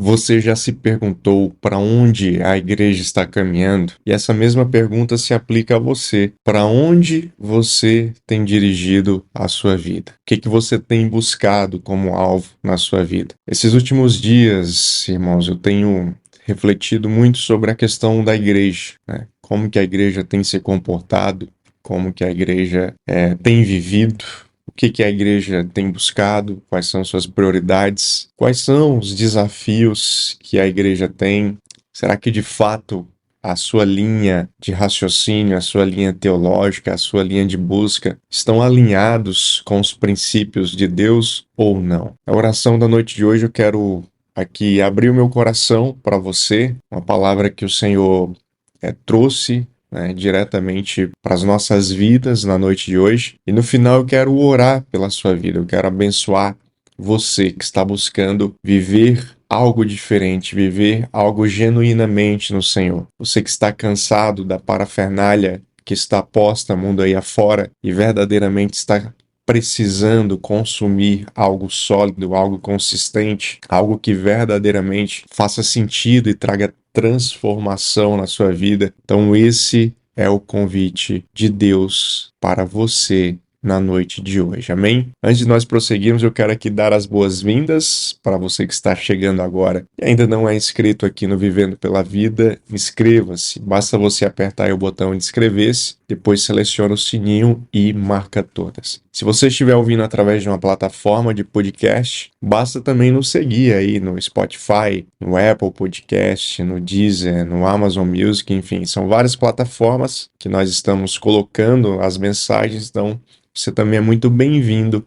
Você já se perguntou para onde a igreja está caminhando? E essa mesma pergunta se aplica a você. Para onde você tem dirigido a sua vida? O que você tem buscado como alvo na sua vida? Esses últimos dias, irmãos, eu tenho refletido muito sobre a questão da igreja, né? Como que a igreja tem se comportado, como que a igreja tem vivido. O que a igreja tem buscado? Quais são suas prioridades? Quais são os desafios que a igreja tem? Será que de fato a sua linha de raciocínio, a sua linha teológica, a sua linha de busca estão alinhados com os princípios de Deus ou não? Na oração da noite de hoje eu quero aqui abrir o meu coração para você, uma palavra que o Senhor trouxe, né, diretamente para as nossas vidas na noite de hoje. E no final eu quero orar pela sua vida, eu quero abençoar você que está buscando viver algo diferente, viver algo genuinamente no Senhor. Você que está cansado da parafernália que está posta mundo aí afora e verdadeiramente está precisando consumir algo sólido, algo consistente, algo que verdadeiramente faça sentido e traga transformação na sua vida. Então esse é o convite de Deus para você na noite de hoje, amém? Antes de nós prosseguirmos, eu quero aqui dar as boas-vindas para você que está chegando agora e ainda não é inscrito aqui no Vivendo pela Vida. Inscreva-se, basta você apertar aí o botão de inscrever-se, depois seleciona o sininho e marca todas. Se você estiver ouvindo através de uma plataforma de podcast, basta também nos seguir aí no Spotify, no Apple Podcast, no Deezer, no Amazon Music, enfim, são várias plataformas que nós estamos colocando as mensagens, então você também é muito bem-vindo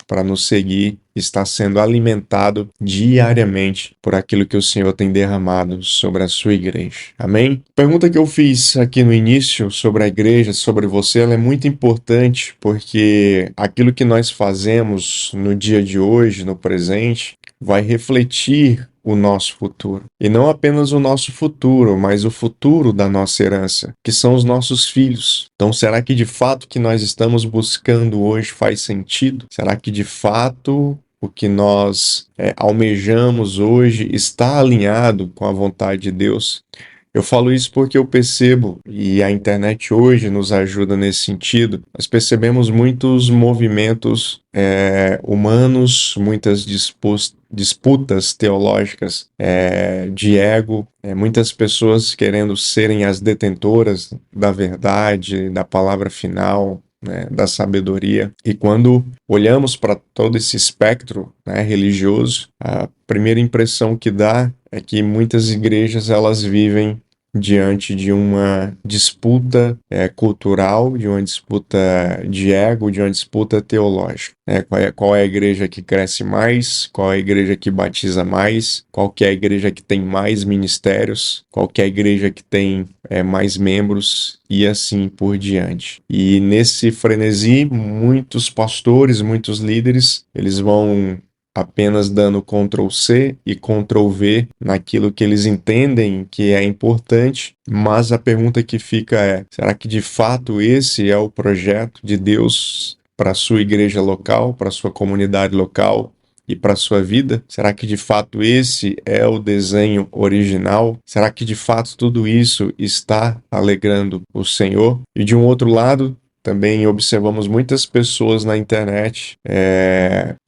para nos seguir, está sendo alimentado diariamente por aquilo que o Senhor tem derramado sobre a sua igreja. Amém? A pergunta que eu fiz aqui no início sobre a igreja, sobre você, ela é muito importante porque aquilo que nós fazemos no dia de hoje, no presente, vai refletir o nosso futuro. E não apenas o nosso futuro, mas o futuro da nossa herança, que são os nossos filhos. Então, será que de fato o que nós estamos buscando hoje faz sentido? Será que de fato o que nós almejamos hoje está alinhado com a vontade de Deus? Eu falo isso porque eu percebo, e a internet hoje nos ajuda nesse sentido, nós percebemos muitos movimentos humanos, muitas disputas teológicas de ego, muitas pessoas querendo serem as detentoras da verdade, da palavra final, né, da sabedoria. E quando olhamos para todo esse espectro, né, religioso, a primeira impressão que dá é que muitas igrejas elas vivem diante de uma disputa cultural, de uma disputa de ego, de uma disputa teológica. Qual é a igreja que cresce mais? Qual é a igreja que batiza mais? Qual que é a igreja que tem mais ministérios? Qual que é a igreja que tem mais membros? E assim por diante. E nesse frenesi, muitos pastores, muitos líderes, eles vão apenas dando Ctrl+C e Ctrl+V naquilo que eles entendem que é importante, mas a pergunta que fica é: será que de fato esse é o projeto de Deus para a sua igreja local, para a sua comunidade local e para a sua vida? Será que de fato esse é o desenho original? Será que de fato tudo isso está alegrando o Senhor? E de um outro lado, também observamos muitas pessoas na internet,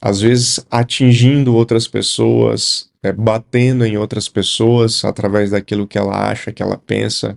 às vezes atingindo outras pessoas, batendo em outras pessoas através daquilo que ela acha, que ela pensa,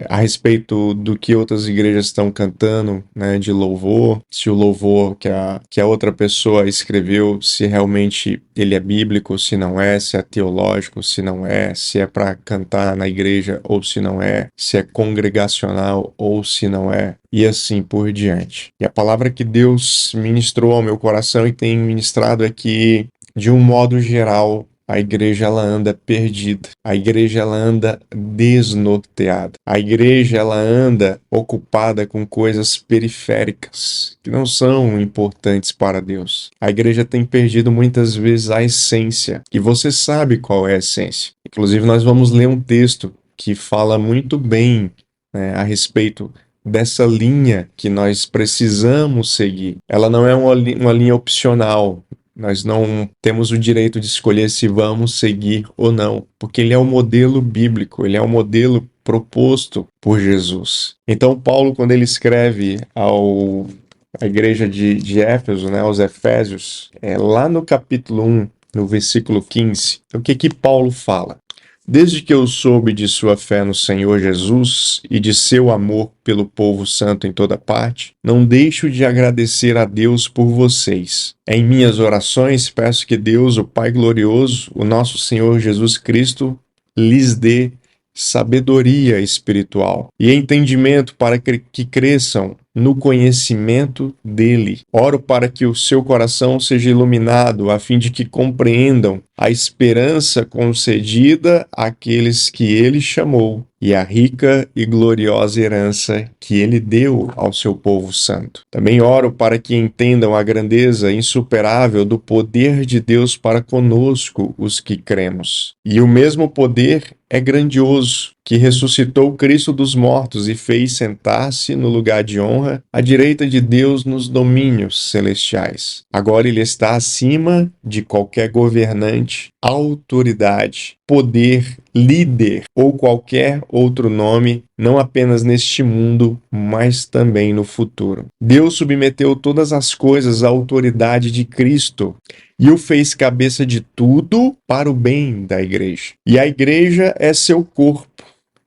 a respeito do que outras igrejas estão cantando, né, de louvor, se o louvor que a outra pessoa escreveu, se realmente ele é bíblico, se não é, se é teológico, se não é, se é para cantar na igreja ou se não é, se é congregacional ou se não é, e assim por diante. E a palavra que Deus ministrou ao meu coração e tem ministrado é que, de um modo geral, a igreja ela anda perdida, a igreja ela anda desnorteada, a igreja ela anda ocupada com coisas periféricas que não são importantes para Deus. A igreja tem perdido muitas vezes a essência, e você sabe qual é a essência. Inclusive nós vamos ler um texto que fala muito bem, né, a respeito dessa linha que nós precisamos seguir. Ela não é uma linha opcional, Nós não temos o direito de escolher se vamos seguir ou não, porque ele é o modelo bíblico, ele é o modelo proposto por Jesus. Então, Paulo, quando ele escreve à igreja de Éfeso, né, aos Efésios, lá no capítulo 1, no versículo 15, o que Paulo fala? Desde que eu soube de sua fé no Senhor Jesus e de seu amor pelo povo santo em toda parte, não deixo de agradecer a Deus por vocês. Em minhas orações, peço que Deus, o Pai glorioso, o nosso Senhor Jesus Cristo, lhes dê sabedoria espiritual e entendimento para que cresçam no conhecimento dele. Oro para que o seu coração seja iluminado, a fim de que compreendam a esperança concedida àqueles que ele chamou e a rica e gloriosa herança que ele deu ao seu povo santo. Também oro para que entendam a grandeza insuperável do poder de Deus para conosco, os que cremos. E o mesmo poder é grandioso, que ressuscitou Cristo dos mortos e fez sentar-se no lugar de honra à direita de Deus nos domínios celestiais. Agora ele está acima de qualquer governante, autoridade, poder, líder ou qualquer outro nome, não apenas neste mundo, mas também no futuro. Deus submeteu todas as coisas à autoridade de Cristo e o fez cabeça de tudo para o bem da igreja. E a igreja é seu corpo.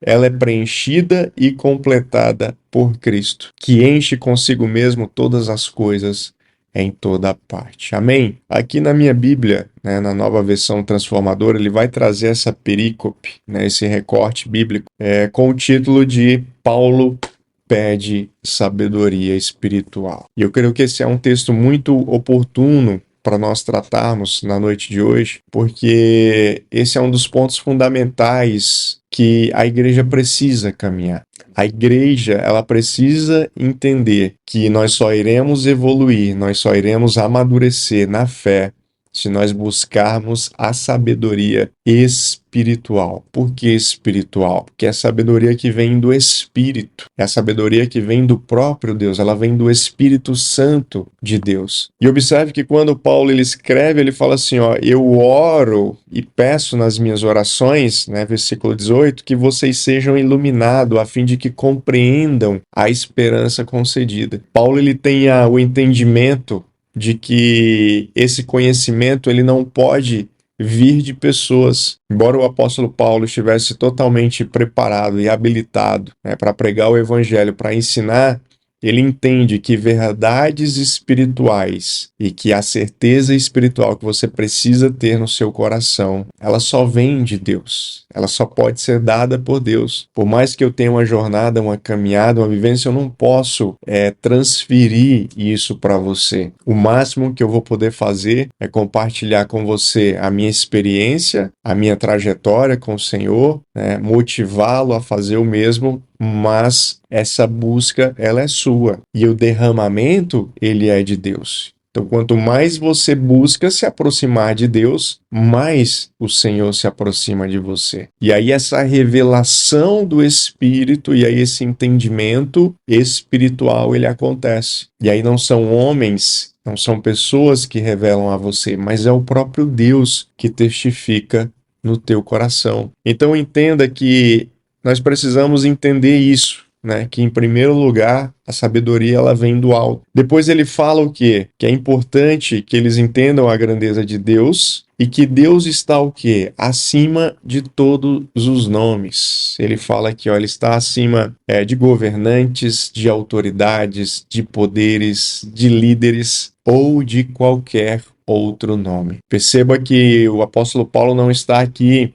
Ela é preenchida e completada por Cristo, que enche consigo mesmo todas as coisas em toda parte. Amém? Aqui na minha Bíblia, né, na Nova Versão Transformadora, ele vai trazer essa perícope, né, esse recorte bíblico, com o título de Paulo pede sabedoria espiritual. E eu creio que esse é um texto muito oportuno para nós tratarmos na noite de hoje, porque esse é um dos pontos fundamentais que a igreja precisa caminhar. A igreja, ela precisa entender que nós só iremos evoluir, nós só iremos amadurecer na fé se nós buscarmos a sabedoria espiritual. Por que espiritual? Porque é a sabedoria que vem do Espírito, é a sabedoria que vem do próprio Deus, ela vem do Espírito Santo de Deus. E observe que quando Paulo ele escreve, ele fala assim, eu oro e peço nas minhas orações, né, versículo 18, que vocês sejam iluminados a fim de que compreendam a esperança concedida. Paulo ele tem o entendimento de que esse conhecimento ele não pode vir de pessoas. Embora o apóstolo Paulo estivesse totalmente preparado e habilitado, né, para pregar o evangelho, para ensinar, ele entende que verdades espirituais e que a certeza espiritual que você precisa ter no seu coração, ela só vem de Deus. Ela só pode ser dada por Deus. Por mais que eu tenha uma jornada, uma caminhada, uma vivência, eu não posso transferir isso para você. O máximo que eu vou poder fazer é compartilhar com você a minha experiência, a minha trajetória com o Senhor, né, motivá-lo a fazer o mesmo, mas essa busca, ela é sua. E o derramamento, ele é de Deus. Então, quanto mais você busca se aproximar de Deus, mais o Senhor se aproxima de você. E aí essa revelação do Espírito e aí esse entendimento espiritual, ele acontece. E aí não são homens, não são pessoas que revelam a você, mas é o próprio Deus que testifica no teu coração. Então entenda que nós precisamos entender isso, né? Que em primeiro lugar a sabedoria ela vem do alto. Depois ele fala o quê? Que é importante que eles entendam a grandeza de Deus e que Deus está o quê? Acima de todos os nomes. Ele fala que ele está acima de governantes, de autoridades, de poderes, de líderes ou de qualquer outro nome. Perceba que o apóstolo Paulo não está aqui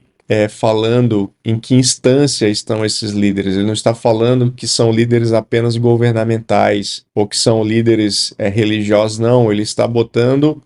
falando em que instância estão esses líderes. Ele não está falando que são líderes apenas governamentais ou que são líderes religiosos, não. Ele está botando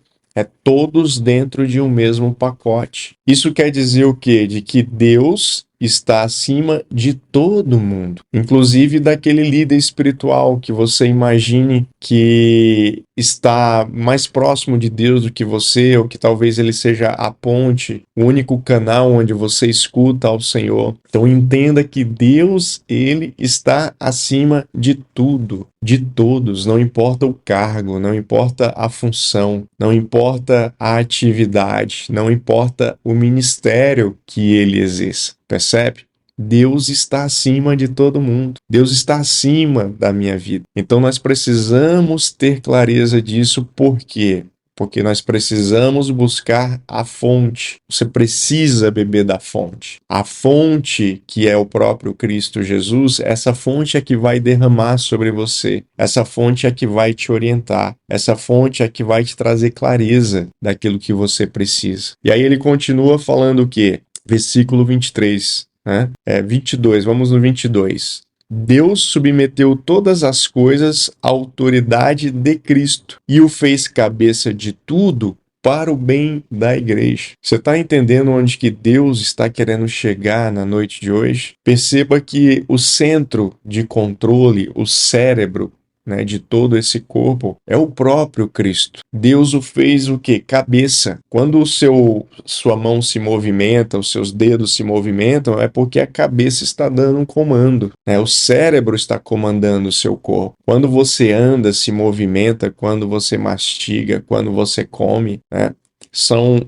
todos dentro de um mesmo pacote. Isso quer dizer o quê? De que Deus está acima de todo mundo, inclusive daquele líder espiritual que você imagine que está mais próximo de Deus do que você, ou que talvez ele seja a ponte, o único canal onde você escuta ao Senhor. Então entenda que Deus, ele está acima de tudo, de todos, não importa o cargo, não importa a função, não importa a atividade, não importa o ministério que ele exerça. Percebe? Deus está acima de todo mundo. Deus está acima da minha vida. Então nós precisamos ter clareza disso. Por quê? Porque nós precisamos buscar a fonte. Você precisa beber da fonte. A fonte, que é o próprio Cristo Jesus, essa fonte é que vai derramar sobre você. Essa fonte é que vai te orientar. Essa fonte é que vai te trazer clareza daquilo que você precisa. E aí ele continua falando o quê? Versículo 23. 22, vamos no 22. Deus submeteu todas as coisas à autoridade de Cristo e o fez cabeça de tudo para o bem da igreja. Você está entendendo onde que Deus está querendo chegar na noite de hoje? Perceba que o centro de controle, o cérebro, de todo esse corpo, é o próprio Cristo. Deus o fez o quê? Cabeça. Quando sua mão se movimenta, os seus dedos se movimentam, é porque a cabeça está dando um comando. O cérebro está comandando o seu corpo. Quando você anda, se movimenta, quando você mastiga, quando você come, são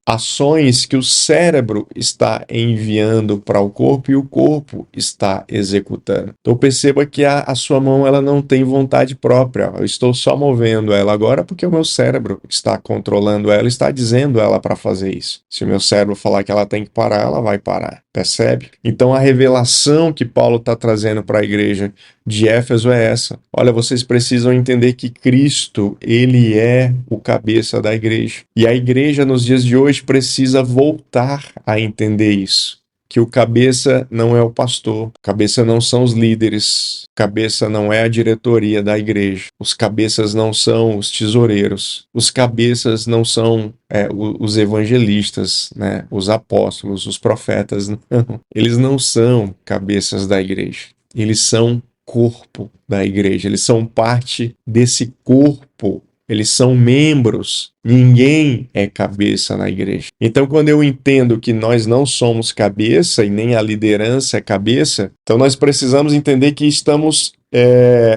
ações que o cérebro está enviando para o corpo e o corpo está executando. Então perceba que a sua mão ela não tem vontade própria. Eu estou só movendo ela agora porque o meu cérebro está controlando ela, está dizendo ela para fazer isso. Se o meu cérebro falar que ela tem que parar, ela vai parar. Percebe? Então a revelação que Paulo está trazendo para a igreja de Éfeso é essa. Olha, vocês precisam entender que Cristo, ele é o cabeça da igreja. E a igreja nos dias de hoje precisa voltar a entender isso. Que o cabeça não é o pastor, cabeça não são os líderes, cabeça não é a diretoria da igreja, os cabeças não são os tesoureiros, os cabeças não são os evangelistas, os apóstolos, os profetas, não. Eles não são cabeças da igreja, eles são corpo da igreja, eles são parte desse corpo. Eles são membros, ninguém é cabeça na igreja. Então, quando eu entendo que nós não somos cabeça e nem a liderança é cabeça, então nós precisamos entender que estamos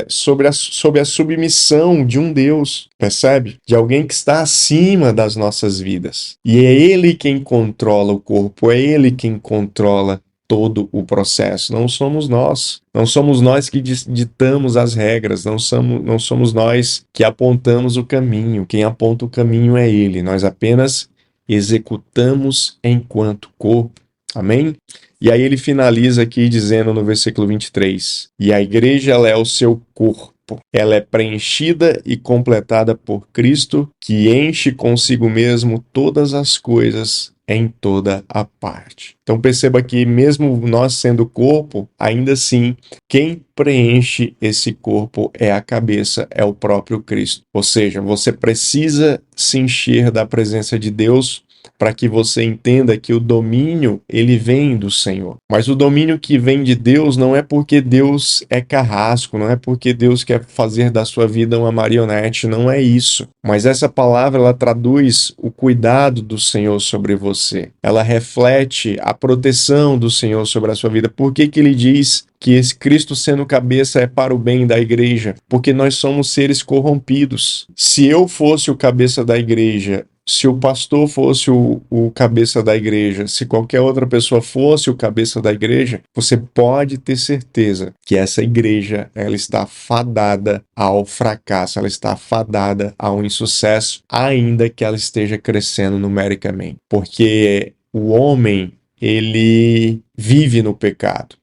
sob a submissão de um Deus, percebe? De alguém que está acima das nossas vidas. E é Ele quem controla o corpo, é Ele quem controla todo o processo, não somos nós. Não somos nós que ditamos as regras, não somos nós que apontamos o caminho. Quem aponta o caminho é Ele. Nós apenas executamos enquanto corpo. Amém? E aí ele finaliza aqui dizendo no versículo 23, e a igreja ela é o seu corpo. Ela é preenchida e completada por Cristo, que enche consigo mesmo todas as coisas em toda a parte. Então perceba que mesmo nós sendo corpo, ainda assim, quem preenche esse corpo é a cabeça, é o próprio Cristo. Ou seja, você precisa se encher da presença de Deus para que você entenda que o domínio, ele vem do Senhor. Mas o domínio que vem de Deus não é porque Deus é carrasco, não é porque Deus quer fazer da sua vida uma marionete, não é isso. Mas essa palavra, ela traduz o cuidado do Senhor sobre você. Ela reflete a proteção do Senhor sobre a sua vida. Por que que ele diz que esse Cristo sendo cabeça é para o bem da igreja? Porque nós somos seres corrompidos. Se eu fosse o cabeça da igreja, se o pastor fosse o cabeça da igreja, se qualquer outra pessoa fosse o cabeça da igreja, você pode ter certeza que essa igreja, ela está fadada ao fracasso, ela está fadada ao insucesso, ainda que ela esteja crescendo numericamente. Porque o homem, ele vive no pecado,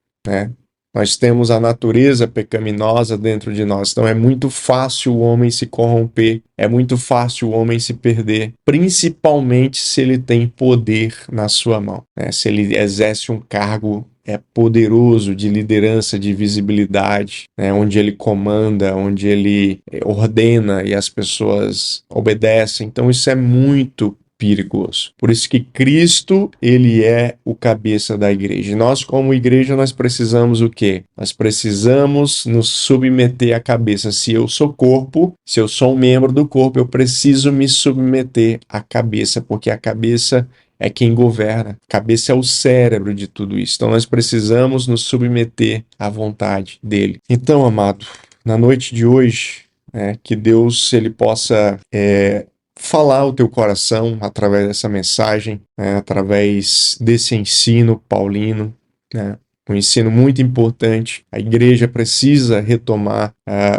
Nós temos a natureza pecaminosa dentro de nós, então é muito fácil o homem se corromper, é muito fácil o homem se perder, principalmente se ele tem poder na sua mão, se ele exerce um cargo poderoso de liderança, de visibilidade, onde ele comanda, onde ele ordena e as pessoas obedecem. Então isso é muito perigoso. Por isso que Cristo, ele é o cabeça da igreja. E nós, como igreja, nós precisamos o quê? Nós precisamos nos submeter à cabeça. Se eu sou corpo, se eu sou um membro do corpo, eu preciso me submeter à cabeça, porque a cabeça é quem governa. A cabeça é o cérebro de tudo isso. Então nós precisamos nos submeter à vontade dele. Então, amado, na noite de hoje, que Deus ele possa falar ao teu coração através dessa mensagem, através desse ensino paulino, um ensino muito importante. A igreja precisa retomar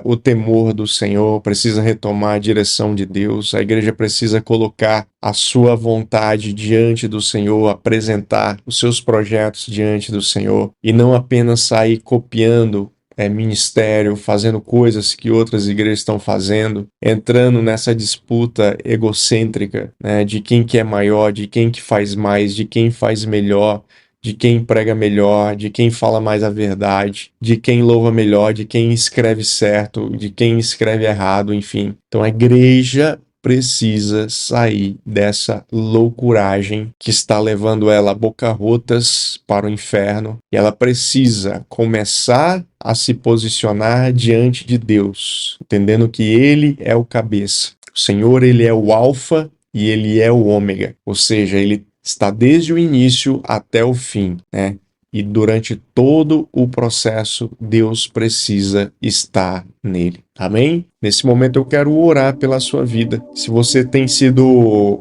o temor do Senhor, precisa retomar a direção de Deus. A igreja precisa colocar a sua vontade diante do Senhor, apresentar os seus projetos diante do Senhor e não apenas sair copiando ministério, fazendo coisas que outras igrejas estão fazendo, entrando nessa disputa egocêntrica, de quem que é maior, de quem que faz mais, de quem faz melhor, de quem prega melhor, de quem fala mais a verdade, de quem louva melhor, de quem escreve certo, de quem escreve errado, enfim. Então a igreja precisa sair dessa loucuragem que está levando ela a boca-rotas para o inferno, e ela precisa começar a se posicionar diante de Deus, entendendo que Ele é o cabeça. O Senhor, Ele é o alfa e Ele é o ômega, ou seja, Ele está desde o início até o fim, E durante todo o processo, Deus precisa estar nele. Amém? Nesse momento eu quero orar pela sua vida. Se você tem sido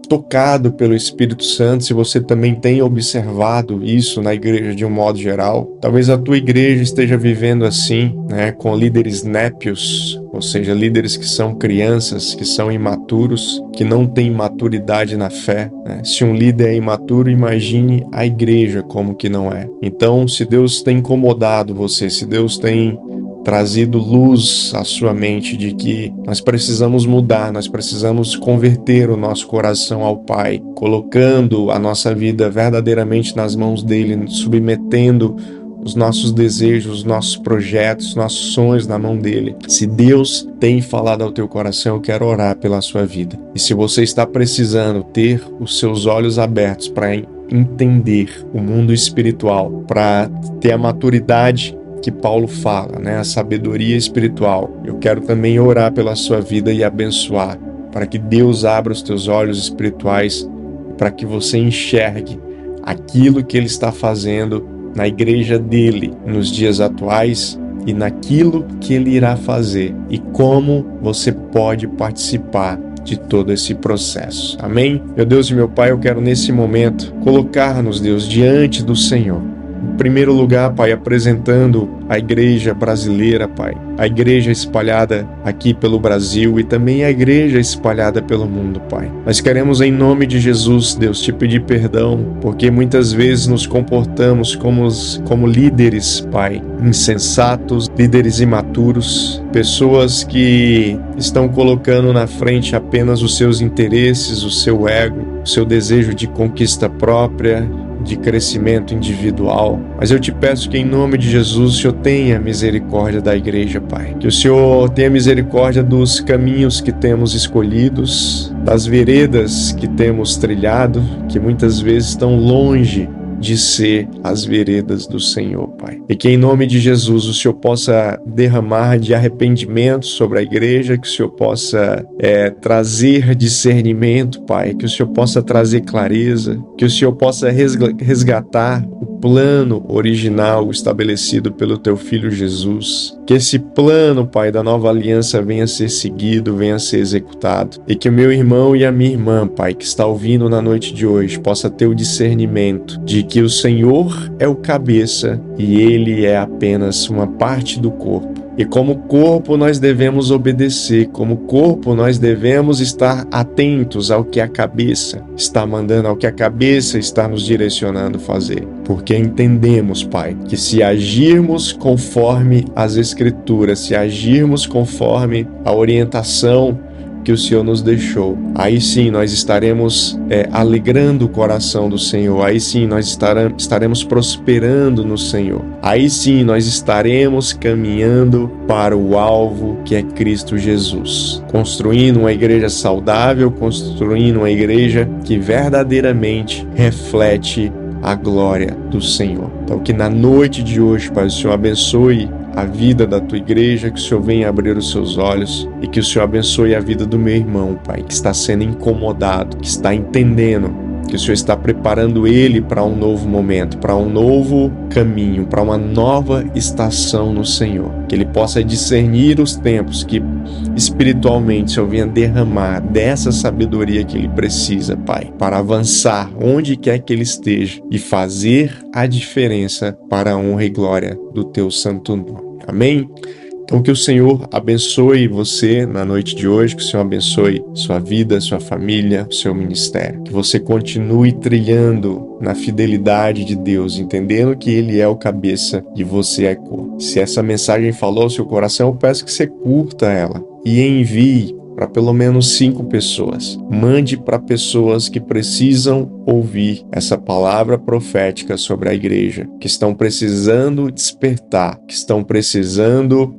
tocado pelo Espírito Santo, se você também tem observado isso na igreja de um modo geral, talvez a tua igreja esteja vivendo assim, com líderes népios, ou seja, líderes que são crianças, que são imaturos, que não têm maturidade na fé. Se um líder é imaturo, imagine a igreja como que não é. Então, se Deus tem incomodado você, se Deus tem trazido luz à sua mente de que nós precisamos mudar, nós precisamos converter o nosso coração ao Pai, colocando a nossa vida verdadeiramente nas mãos dele, submetendo os nossos desejos, os nossos projetos, os nossos sonhos na mão dele. Se Deus tem falado ao teu coração, eu quero orar pela sua vida. E se você está precisando ter os seus olhos abertos para entender o mundo espiritual, para ter a maturidade que Paulo fala, a sabedoria espiritual, eu quero também orar pela sua vida e abençoar, para que Deus abra os teus olhos espirituais, para que você enxergue aquilo que Ele está fazendo na igreja dele nos dias atuais e naquilo que Ele irá fazer e como você pode participar de todo esse processo. Amém? Meu Deus e meu Pai, eu quero nesse momento colocar-nos, Deus, diante do Senhor. Em primeiro lugar, Pai, apresentando a igreja brasileira, Pai, a igreja espalhada aqui pelo Brasil e também a igreja espalhada pelo mundo, Pai. Nós queremos, em nome de Jesus, Deus, te pedir perdão, porque muitas vezes nos comportamos como líderes, Pai, insensatos, líderes imaturos, pessoas que estão colocando na frente apenas os seus interesses, o seu ego, o seu desejo de conquista própria, de crescimento individual. Mas eu te peço que em nome de Jesus o Senhor tenha misericórdia da igreja, Pai. Que o Senhor tenha misericórdia dos caminhos que temos escolhidos, das veredas que temos trilhado, que muitas vezes estão longe de ser as veredas do Senhor, Pai. E que em nome de Jesus o Senhor possa derramar de arrependimento sobre a igreja, que o Senhor possa trazer discernimento, Pai, que o Senhor possa trazer clareza, que o Senhor possa resgatar o plano original estabelecido pelo Teu Filho Jesus. Que esse plano, Pai, da nova aliança venha a ser seguido, venha a ser executado. E que o meu irmão e a minha irmã, Pai, que está ouvindo na noite de hoje, possa ter o discernimento de que o Senhor é o cabeça e Ele é apenas uma parte do corpo. E como corpo nós devemos obedecer, como corpo nós devemos estar atentos ao que a cabeça está mandando, ao que a cabeça está nos direcionando a fazer. Porque entendemos, Pai, que se agirmos conforme as Escrituras, se agirmos conforme a orientação que o Senhor nos deixou, aí sim nós estaremos alegrando o coração do Senhor, aí sim nós estaremos prosperando no Senhor, aí sim nós estaremos caminhando para o alvo que é Cristo Jesus, construindo uma igreja saudável, construindo uma igreja que verdadeiramente reflete a glória do Senhor. Então que na noite de hoje, Pai, o Senhor abençoe a vida da tua igreja, que o Senhor venha abrir os seus olhos e que o Senhor abençoe a vida do meu irmão, Pai, que está sendo incomodado, que está entendendo que o Senhor está preparando ele para um novo momento, para um novo caminho, para uma nova estação no Senhor. Que ele possa discernir os tempos, que espiritualmente o Senhor venha derramar dessa sabedoria que ele precisa, Pai, para avançar onde quer que ele esteja e fazer a diferença para a honra e glória do teu santo nome. Amém? Então que o Senhor abençoe você na noite de hoje, que o Senhor abençoe sua vida, sua família, seu ministério. Que você continue trilhando na fidelidade de Deus, entendendo que Ele é o cabeça e você é cor. Se essa mensagem falou ao seu coração, eu peço que você curta ela e envie para pelo menos 5 pessoas. Mande para pessoas que precisam ouvir essa palavra profética sobre a igreja, que estão precisando despertar, que estão precisando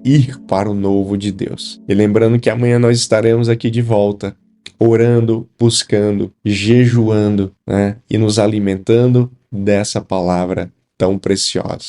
ir para o novo de Deus. E lembrando que amanhã nós estaremos aqui de volta, orando, buscando, jejuando, né? E nos alimentando dessa palavra tão preciosa.